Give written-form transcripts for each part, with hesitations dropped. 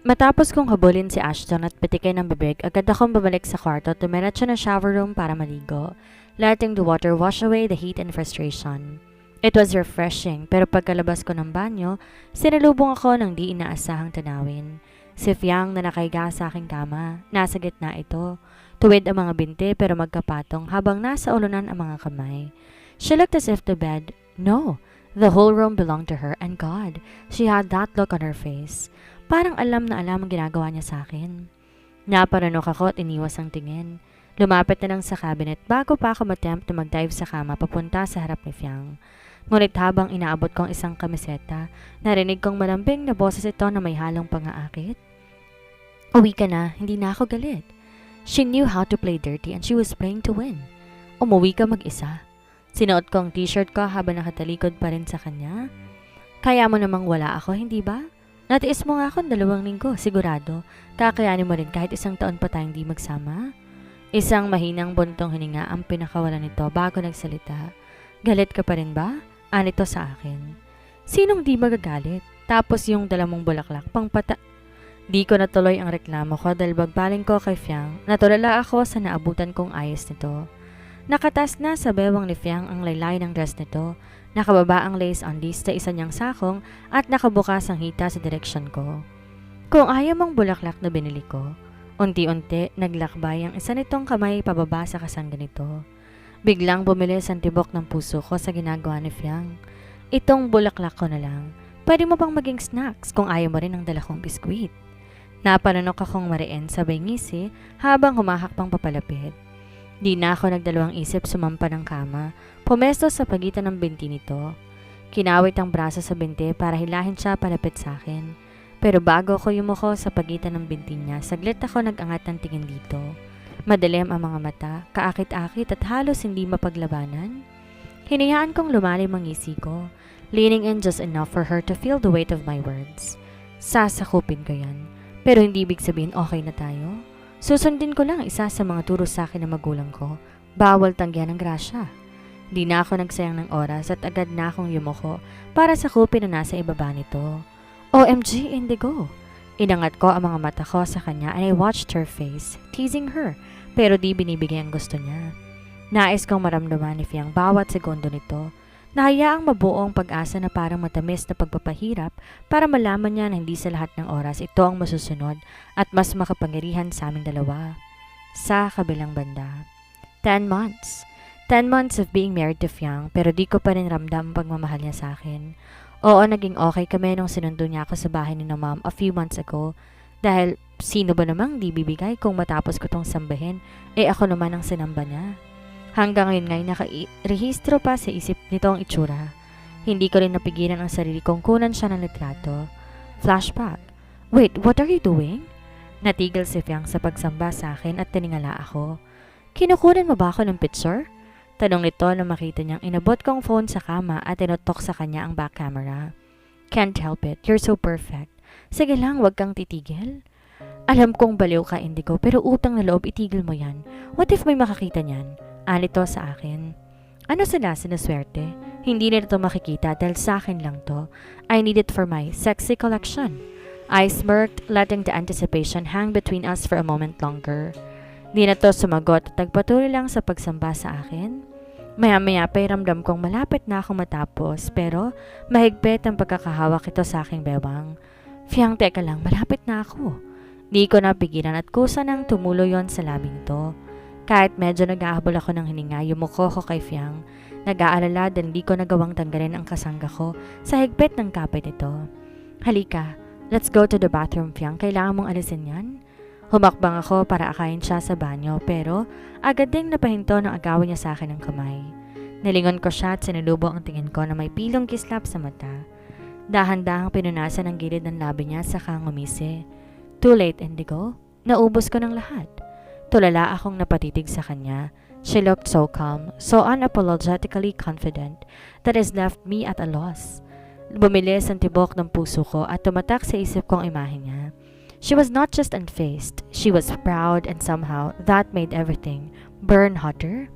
Matapos kong habulin si Ashton at petikin ng bibig, agad akong bumalik sa kwarto at dumiretso na shower room para maligo, letting the water wash away the heat and frustration. It was refreshing, pero pagkalabas ko ng banyo, sinalubong ako ng di inaasahang tanawin. Si Fiang na nakahiga sa aking kama, nasa gitna ito. Tuwid ang mga binti pero magkapatong habang nasa ulunan ang mga kamay. She looked as if the bed, no, the whole room belonged to her, and God, she had that look on her face. Parang alam na alam ang ginagawa niya sa akin. Naparanok ako at iniwas ang tingin. Lumapit na lang sa cabinet bago pa ako matempt na mag-dive sa kama papunta sa harap ni Fiang. Ngunit habang inaabot kong isang kamiseta, narinig kong malambing na boses ito na may halong pangaakit. Uwi ka na, hindi na ako galit. She knew how to play dirty and she was playing to win. Umuwi ka mag-isa. Sinuot ko ang t-shirt ko habang nakatalikod pa rin sa kanya. Kaya mo namang wala ako, hindi ba? Natiis mo nga ako 2 linggo, sigurado. Kakayanin mo rin kahit 1 taon pa tayong di magsama. Isang mahinang buntong hininga ang pinakawalan nito bago nagsalita. Galit ka pa rin ba? Anito sa akin. Sinong di magagalit? Tapos yung dala mong bulaklak pang pata... Di ko natuloy ang reklamo ko dahil bagbaling ko kay Fiang. Natulala ako sa naabutan kong ayos nito. Nakatas na sa bewang ni Fiang ang laylay ng dress nito. Nakababa ang lace undies sa isa niyang sakong at nakabukas ang hita sa direksyon ko. Kung ayaw mong bulaklak na binili ko, unti-unti naglakbay ang isa nitong kamay pababa sa kasangga nito. Biglang bumilis ang tibok ng puso ko sa ginagawa ni Fiang. Itong bulaklak ko na lang. Pwede mo pang maging snacks kung ayaw mo rin ang dala kong biskwit. Napanunok akong mariin sabay ngisi habang humahak pang papalapit. Di na ako nagdalawang isip sumampa ng kama, pumesto sa pagitan ng binti nito. Kinawit ang braso sa binti para hilahin siya palapit sa akin. Pero bago ko yumuko sa pagitan ng binti niya, saglit ako nag-angat ng tingin dito. Madilim ang mga mata, kaakit-akit at halos hindi mapaglabanan. Hinayaan kong lumalim ang ngisi ko, leaning in just enough for her to feel the weight of my words. Sasakupin ko yan. Pero hindi ibig sabihin okay na tayo. Susundin ko lang isa sa mga turo sa akin ng magulang ko. Bawal tanggihan ng grasya. Di na ako nagsayang ng oras at agad na akong yumuko para sakupin na nasa ibaba nito. OMG, Indigo! Inangat ko ang mga mata ko sa kanya and I watched her face, teasing her, pero di binibigay ang gusto niya. Nais kong maramdaman ni Fiang bawat segundo nito. Nahayaang mabuo ang pag-asa na parang matamis na pagpapahirap para malaman niya na hindi sa lahat ng oras ito ang masusunod at mas makapangyarihan sa aming dalawa. Sa kabilang banda. 10 months. 10 months of being married to Fiang pero di ko pa rin ramdam ang pagmamahal niya sa akin. Oo, naging okay kami nung sinundo niya ako sa bahay ni na mom a few months ago dahil sino ba namang di bibigay kung matapos ko tong sambahin ako naman ang sinamba niya. Hanggang ngayon ngay nakarehistro pa sa isip nito ang itsura. Hindi ko rin napigilan ang sarili kong kunan siya ng litrato. Flashback. Wait, what are you doing? Natigil si Fiang sa pagsamba sa akin at tiningala ako. Kinukunan mo ba ako ng picture? Tanong nito na makita niyang inabot kong phone sa kama at tinutok sa kanya ang back camera. Can't help it, you're so perfect. Sige lang, wag kang titigil. Alam kong baliw ka, Indigo, pero utang na loob itigil mo yan. What if may makakita niyan? Alito sa akin. Ano sila sinaswerte? Hindi nila ito makikita dahil sa akin lang to. I need it for my sexy collection. I smirked, letting the anticipation hang between us for a moment longer. Di na to sumagot at nagpatuloy lang sa pagsamba sa akin. Maya-maya pa'y ramdam kong malapit na akong matapos pero mahigpit ang pagkakahawak ito sa aking bewang. Fiang, teka lang, malapit na ako. Di ko napigilan at kusa nang tumulo yon sa labing to. Kahit medyo nag-ahabol ako ng hininga, yumuko ko kay Fiang. Nag-aalala dahil di ko nagawang tanggalin ang kasangga ko sa higpit ng kapit nito. Halika, let's go to the bathroom, Fiang. Kailangan mong alisin yan? Humakbang ako para akayin siya sa banyo pero agad ding napahinto ng agawin niya sa akin ng kamay. Nilingon ko siya at sinulubong ang tingin ko na may pilong kislap sa mata. Dahan-dahang pinunasan ang gilid ng labi niya saka ngumisi. Too late, Indigo. Naubos ko ng lahat. Tulala akong napatitig sa kanya. She looked so calm, so unapologetically confident that it left me at a loss. Bumilis ang tibok ng puso ko at tumatak sa isip kong imahe niya. She was not just unfazed, she was proud and somehow that made everything burn hotter.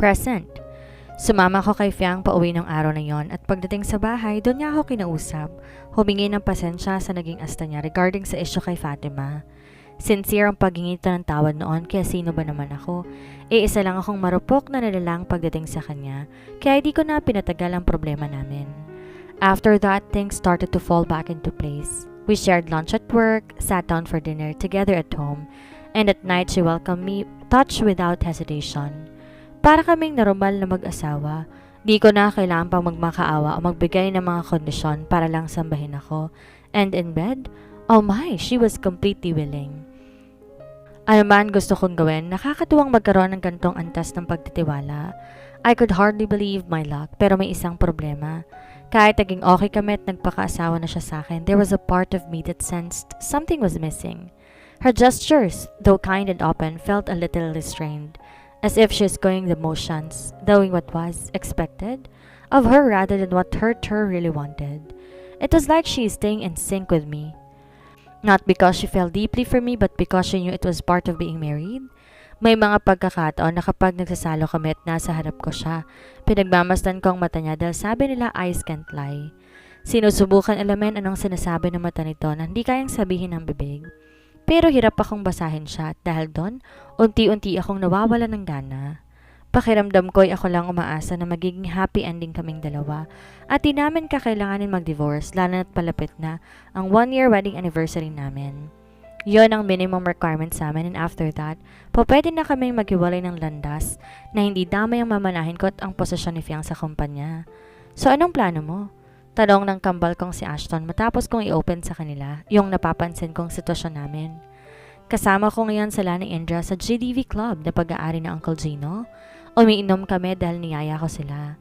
Present. Sumama ko kay Fiang pauwi ng araw na yon at pagdating sa bahay, doon niya ako kinausap. Humingi ng pasensya sa naging asta niya regarding sa issue kay Fatima. Sincere ang pagingito ng tawad noon kaya sino ba naman ako? Isa lang akong marupok na nilalang pagdating sa kanya kaya di ko na pinatagal ang problema namin. After that, things started to fall back into place. We shared lunch at work, sat down for dinner together at home, and at night she welcomed me, touched without hesitation. Para kaming normal na mag-asawa. Di ko na kailangan pang magmakaawa o magbigay ng mga kondisyon para lang sambahin ako. And in bed, oh my, she was completely willing. Ano man gusto kong gawin, nakakatuwang magkaroon ng gantong antas ng pagtitiwala. I could hardly believe my luck, pero may isang problema. Kahit naging okay kami at nagpakaasawa na siya sa akin, there was a part of me that sensed something was missing. Her gestures, though kind and open, felt a little restrained. As if she's going the motions, doing what was expected of her rather than what hurt her really wanted. It was like she is staying in sync with me. Not because she felt deeply for me, but because she knew it was part of being married. May mga pagkakataon na kapag nagsasalo kami at nasa harap ko siya, pinagmamasdan ko ang mata niya dahil sabi nila eyes can't lie. Sinusubukan alamin anong sinasabi ng mata nito na hindi kayang sabihin ng bibig. Pero hirap akong basahin siya at dahil doon, unti-unti akong nawawala ng gana. Pakiramdam ko'y ako lang umaasa na magiging happy ending kaming dalawa at di namin kakailanganin mag-divorce lalo na't palapit na ang 1-year wedding anniversary namin. Yon ang minimum requirement sa amin and after that, pwede na kaming maghiwalay ng landas na hindi damay ang mamanahin ko at ang posisyon ni Fiang sa kumpanya. So anong plano mo? Tanong ng kambal kong si Ashton matapos kong i-open sa kanila yung napapansin kong sitwasyon namin. Kasama ko ngayon sila ni Indra sa GDV Club na pag-aari ng Uncle Gino. Umiinom kami dahil niyaya ko sila.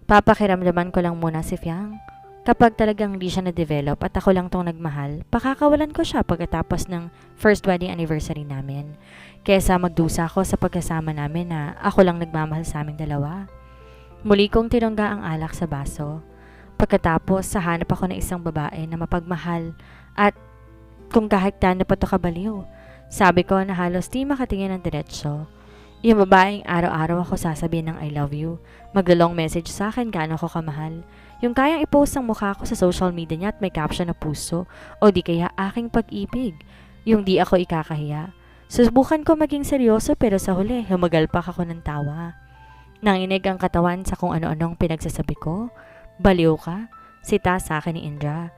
Papakiramdaman ko lang muna si Fiang. Kapag talagang hindi siya na-develop at ako lang tong nagmahal, pakakawalan ko siya pagkatapos ng first wedding anniversary namin. Kesa magdusa ko sa pagkasama namin na ako lang nagmamahal sa aming dalawa. Muli kong tinungga ang alak sa baso. Pagkatapos, sahanap ako ng isang babae na mapagmahal at kung kahit na pa to kabaliw. Sabi ko na halos di makatingin ng diretsyo. Yung babaeng araw-araw ako sasabihin ng I love you, maglalong message sa akin gaano ko kamahal. Yung kayang i-post ang mukha ko sa social media niya at may caption na puso o di kaya aking pag-ibig. Yung di ako ikakahiya. Susubukan ko maging seryoso pero sa huli, humagalpak ako ng tawa. Nanginig ang katawan sa kung ano-anong pinagsasabi ko. Baliw ka? Sita sa akin ni Indra.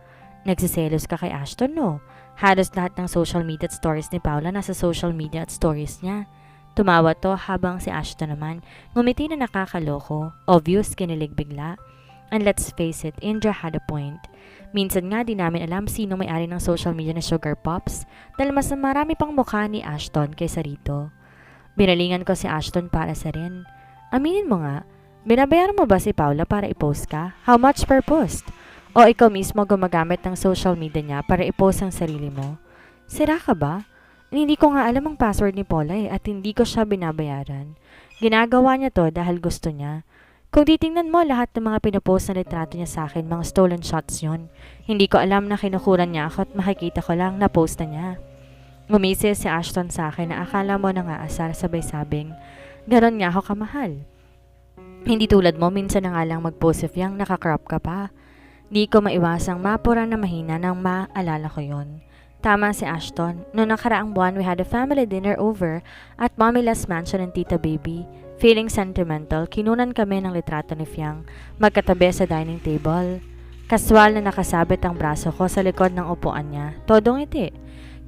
Nagsiselos ka kay Ashton, no? Halos lahat ng social media at stories ni Paula nasa social media at stories niya. Tumawa to habang si Ashton naman ngumiti na nakakaloko. Obvious, kinilig bigla. And let's face it, Indra had a point. Minsan nga di namin alam sino may-ari ng social media na Sugar Pops dahil mas marami pang mukha ni Ashton kaysa rito. Binalingan ko si Ashton para sa rin. Aminin mo nga, binabayaran mo ba si Paula para i-post ka? How much per post? O ikaw mismo gumagamit ng social media niya para i-post ang sarili mo? Sira ka ba? Hindi ko nga alam ang password ni Paula at hindi ko siya binabayaran. Ginagawa niya to dahil gusto niya. Kung titingnan mo lahat ng mga pinopost na litrato niya sa akin, mga stolen shots yon. Hindi ko alam na kinukuran niya ako at makikita ko lang na post na niya. Ngumisi si Ashton sa akin na akala mo nang aasar sabay sabing, ganon nga ako kamahal. Hindi tulad mo, minsan na nga lang mag-post if yang nakakrop ka pa. Di ko maiwasang mapura na mahina nang maalala ko yon. Tama si Ashton. Noong nakaraang buwan, we had a family dinner over at Mamila's mansion ng Tita Baby. Feeling sentimental, kinunan kami ng litrato ni Fiang, magkatabi sa dining table. Kaswal na nakasabit ang braso ko sa likod ng upuan niya, todong ngiti.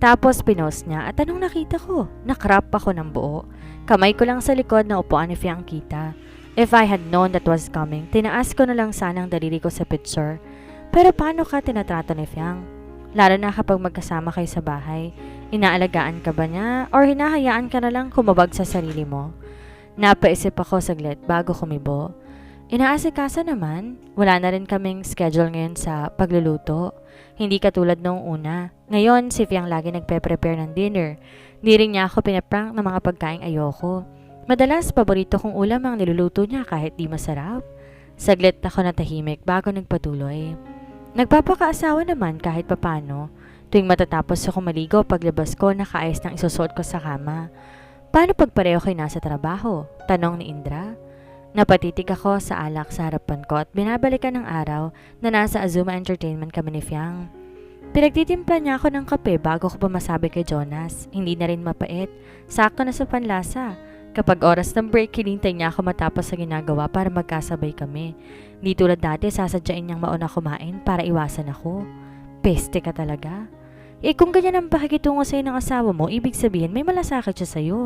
Tapos pinost niya at anong nakita ko? Nakrap ako ng buo. Kamay ko lang sa likod ng upuan ni Fiang kita. If I had known that was coming, tinaas ko na lang sana ang daliri ko sa picture. Pero paano ka tinatrato ni Fiang? Lalo na kapag magkasama kayo sa bahay, inaalagaan ka ba niya or hinahayaan ka na lang kumabag sa sarili mo? Napaisip ako saglit bago kumibo. Inaasikaso naman, wala na rin kaming schedule ngayon sa pagluluto. Hindi katulad noong una. Ngayon, si Fiang lagi nagpe-prepare ng dinner. Di rin niya ako pinaprank ng mga pagkaing ayoko. Madalas, paborito kong ulam ang niluluto niya kahit di masarap. Saglit ako natahimik bago nagpatuloy. Nagpapakaasawa naman kahit papano. Tuwing matatapos ako maligo, paglabas ko, nakaayos ng isusuot ko sa kama. Paano pag pareho kayo nasa trabaho? Tanong ni Indra. Napatitig ako sa alak sa harapan ko at binabalikan ng araw na nasa Azuma Entertainment kami ni Fiang. Pinagtitimpla niya ako ng kape bago ko pa masabi kay Jonas. Hindi na rin mapait. Sakto na sa panlasa. Kapag oras ng break, hinintay niya ako matapos sa ginagawa para magkasabay kami. Di tulad dati, sasadyain niyang mauna kumain para iwasan ako. Peste ka talaga. Kung ganyan ang pakikitungo sa'yo ng asawa mo, ibig sabihin may malasakit siya sa'yo.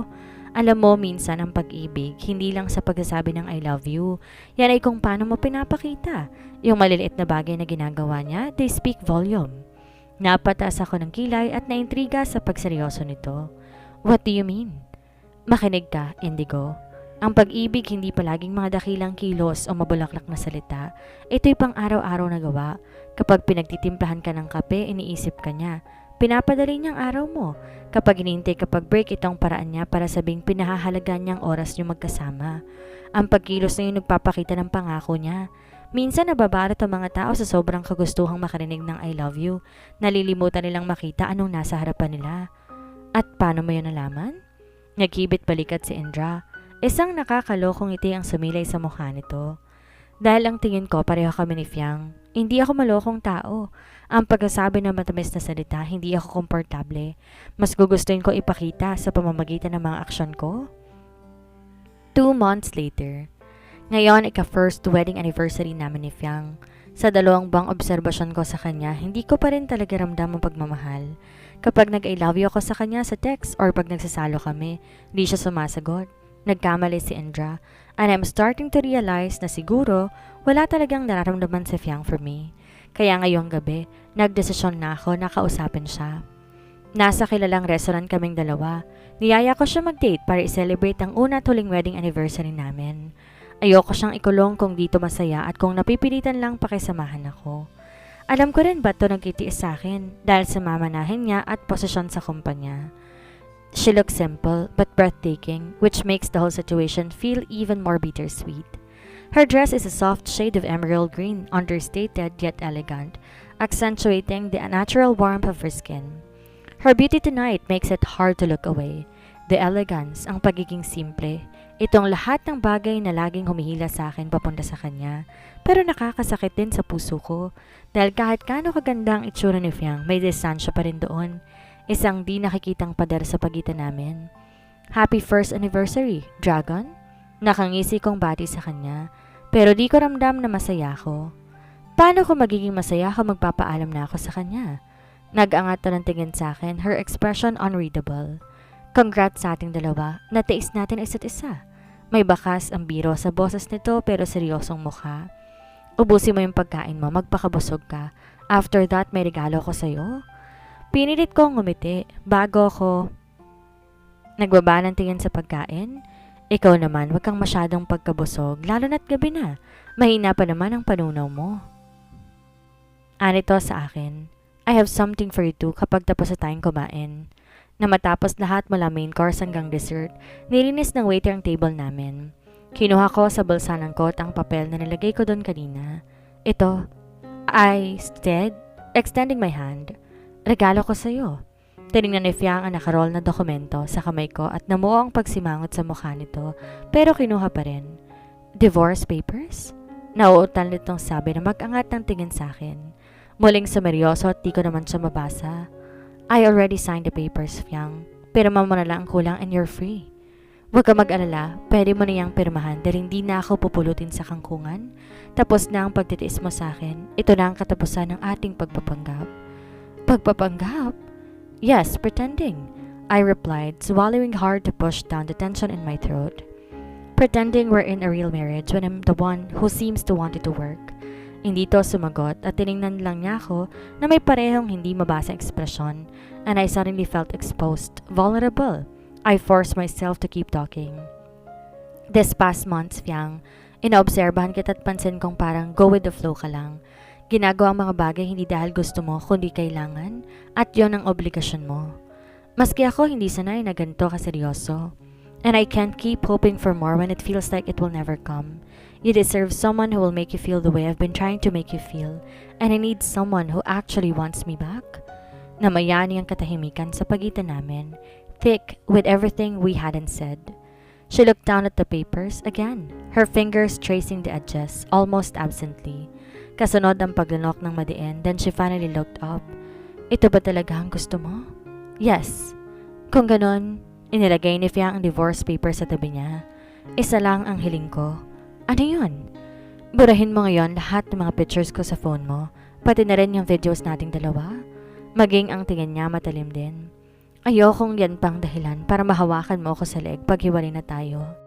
Alam mo, minsan ang pag-ibig, hindi lang sa pagsasabi ng I love you. Yan ay kung paano mo pinapakita. Yung maliliit na bagay na ginagawa niya, they speak volume. Napataas ako ng kilay at naintriga sa pagseryoso nito. What do you mean? Makinig ka, Indigo. Ang pag-ibig hindi palaging mga dakilang kilos o mabulaklak na salita. Ito'y pang araw-araw na gawa. Kapag pinagtitimplahan ka ng kape, iniisip ka niya. Pinapadali niyang araw mo. Kapag hinihintay kapag break, itong paraan niya para sabing pinahahalagan niyang oras niyo magkasama. Ang pagkilos na yun nagpapakita ng pangako niya. Minsan nababalot ang mga tao sa sobrang kagustuhang makarinig ng I love you. Nalilimutan nilang makita anong nasa harapan nila. At paano mo yun nalaman? Naghibit balikat si Indra. Isang nakakalokong ngiti ang sumilay sa mukha nito. Dahil ang tingin ko pareho kami ni Fiang. Hindi ako malokong tao. Ang pagkasabi ng matamis na salita, hindi ako komportable. Mas gugustuhin ko ipakita sa pamamagitan ng mga aksyon ko. 2 months later. Ngayon, ika-first wedding anniversary namin ni Fiang. Sa 2 buwang obserbasyon ko sa kanya, hindi ko pa rin talaga ramdam ang pagmamahal. Kapag nag-I love you ako sa kanya sa text or pag nagsasalo kami, di siya sumasagot. Nagkamali si Indra, and I'm starting to realize na siguro wala talagang nararamdaman si Fiang for me. Kaya ngayong gabi, nagdesisyon na ako na kausapin siya. Nasa kilalang restaurant kaming dalawa. Niyaya ko siya mag-date para i-celebrate ang una at huling wedding anniversary namin. Ayoko siyang ikulong kung dito masaya at kung napipilitan lang pakisamahan ako. Alam ko rin ba't ito nagtitiis sa akin dahil sa mamanahin niya at posisyon sa kumpanya. She looks simple but breathtaking, which makes the whole situation feel even more bittersweet. Her dress is a soft shade of emerald green, understated yet elegant, accentuating the natural warmth of her skin. Her beauty tonight makes it hard to look away. The elegance, ang pagiging simple, itong lahat ng bagay na laging humihila sa akin papunta sa kanya, pero nakakasakit din sa puso ko dahil kahit gaano kaganda ang itsura ni Fiang, may distansya pa rin doon. Isang di nakikitang pader sa pagitan namin. Happy first anniversary, Dragon? Nakangisi kong bati sa kanya, pero di ko ramdam na masaya ako. Paano ko magiging masaya kung magpapaalam na ako sa kanya? Nag-angat ng tingin sa akin, her expression unreadable. Congrats sa ating dalawa, natiis natin isa't isa. May bakas ang biro sa boses nito pero seryosong mukha. Ubusin mo yung pagkain mo, magpakabusog ka. After that, may regalo ko sa'yo. Pinilit kong ngumiti bago ako nagbaba ng tingin sa pagkain. Ikaw naman, wag kang masyadong pagkabusog, lalo na't gabi na. Mahina pa naman ang panunaw mo. Anito sa akin, I have something for you too kapag tapos na tayong kumain. Na matapos lahat mula main course hanggang dessert, nilinis ng waiter ang table namin. Kinuha ko sa bulsa ng coat ang papel na nilagay ko doon kanina. Ito, I said, extending my hand. Regalo ko sa'yo. Tinignan ni Fiang ang nakaroll na dokumento sa kamay ko at namuo ang pagsimangot sa mukha nito pero kinuha pa rin. Divorce papers? Nauutal nitong sabi na mag-angat ng tingin sa akin. Muling sumeryoso at di ko naman siya mabasa. I already signed the papers, Fiang. Pirma mo na lang ang kulang and you're free. Huwag ka mag-alala, pwede mo na yang pirmahan dahil hindi na ako pupulutin sa kangkungan. Tapos na ang pagtitiis mo sa akin. Ito na ang katapusan ng ating pagpapanggap. Pagpapanggap? Yes, pretending. I replied, swallowing hard to push down the tension in my throat. Pretending we're in a real marriage when I'm the one who seems to want it to work. Hindi to sumagot at tiningnan lang niya ako na may parehong hindi mabasang ekspresyon and I suddenly felt exposed, vulnerable. I forced myself to keep talking. This past months, Fiang, inaobserbahan kita at pansin kong parang go with the flow ka lang. Ginagawa ang mga bagay hindi dahil gusto mo kundi kailangan at yon ang obligasyon mo. Maski ako hindi sanay na ganito kaseryoso. And I can't keep hoping for more when it feels like it will never come. You deserve someone who will make you feel the way I've been trying to make you feel. And I need someone who actually wants me back. Namayani ang katahimikan sa pagitan namin, thick with everything we hadn't said. She looked down at the papers again, her fingers tracing the edges, almost absently. Kasunod ang paglanok ng madiin, then she finally looked up. Ito ba talaga ang gusto mo? Yes. Kung ganon, inilagay ni Fiang ang divorce paper sa tabi niya. Isa lang ang hiling ko. Ano yun? Burahin mo ngayon lahat ng mga pictures ko sa phone mo, pati na rin yung videos nating dalawa. Maging ang tingin niya matalim din. Ayokong yan pang dahilan para mahawakan mo ako sa leeg pag hiwalay na tayo.